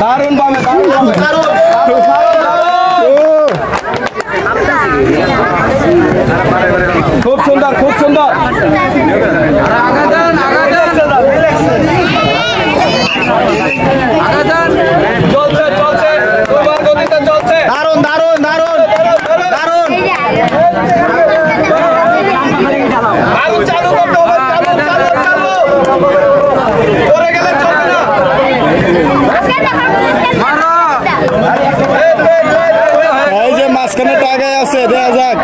দারুণ পাবে, খুব সুন্দর, খুব সুন্দর। চলছে চলছে, তোমার গতিতে চলছে। দারুণ দারুণ দারুণ দারুণ। আগুন চালু করতে হবে, চালু চালু চালু। পরে গেলে চলবে না। এই যে মাঝখানে টাকায় আছে, দেয়া যাক।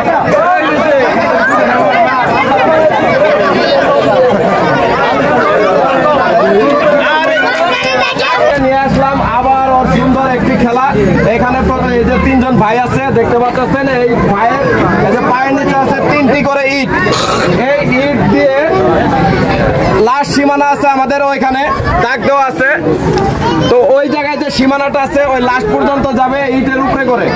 নিয়ে আসলাম আবার ওর সুন্দর একটি খেলা। এখানে এই যে তিনজন ভাই আছে দেখতে পাচ্ছেন, এই ভাইয়ের এই যে পায়ের নিচে আছে 3টি করে ইট। এই ইট দিয়ে লাস্ট সীমানা আছে আমাদের, ওইখানে দাগ দেওয়া আছে। তো ওই জায়গায় যে সীমানাটা আছে ওই লাস্ট পর্যন্ত যাবে ইটের উপরে করে।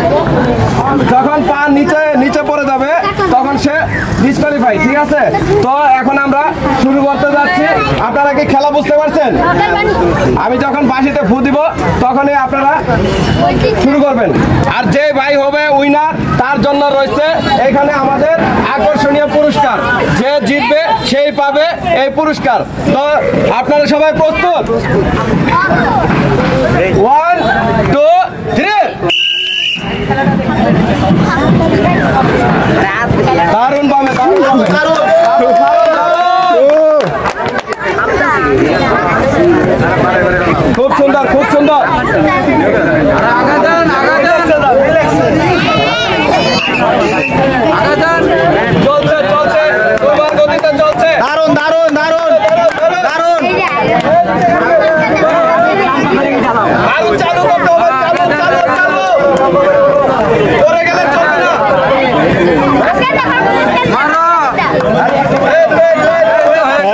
যখন পা নিচে নিচে পড়ে যাবে তখন সে ডিসকোয়ালিফাই। ঠিক আছে, তো এখন আমরা শুরু করতে যাচ্ছি। আপনারা কি খেলা বুঝতে পারছেন? আমি যখন বাঁশিতে ফু দিব তখনই আপনারা শুরু করবেন। আর যে ভাই হবে উইনার তার জন্য রয়েছে এখানে আমাদের আকর্ষণীয় পুরস্কার। যে জিতবে সেই পাবে এই পুরস্কার। তো আপনারা সবাই প্রস্তুত? 1 2 3। দারুণ পাবে, খুব সুন্দর, খুব সুন্দর। চলছে চলছে, তোমার গতিতে চলছে। দারুণ দারুণ দারুণ দারুণ। আগুন চালু করতে হবে, চালু চালু চালু। পরে গেলে চলবে না।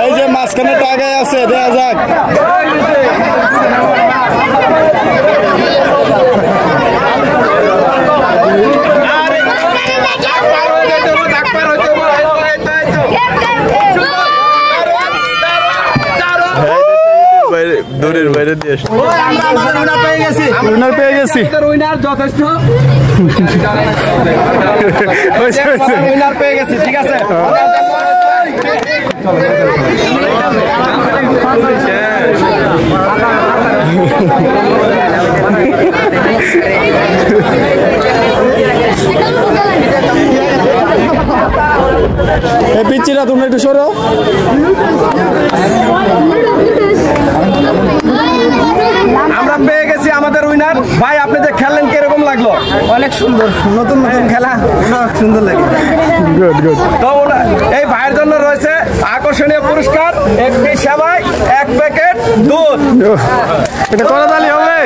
এই যে মাঝখানে টাকায় আছে, দেয়া যাক। দূরের বাইরে দিয়ে উইনার পেয়ে গেছি। উইনার যথেষ্ট, উইনার পেয়ে গেছি। ঠিক আছে, পিচ্ছিরা তোমরা একটু সরো। আমরা পেয়ে গেছি আমাদের উইনার। ভাই আপনি যে খেললেন কিরকম লাগলো? অনেক সুন্দর, নতুন নতুন খেলা, অনেক সুন্দর লাগে। Good good. তো এই ভাইয়ের জন্য রয়েছে আকর্ষণীয় পুরস্কার, একটি সেমাই, 1 প্যাকেট দুধ। এটা কত তালি হবে?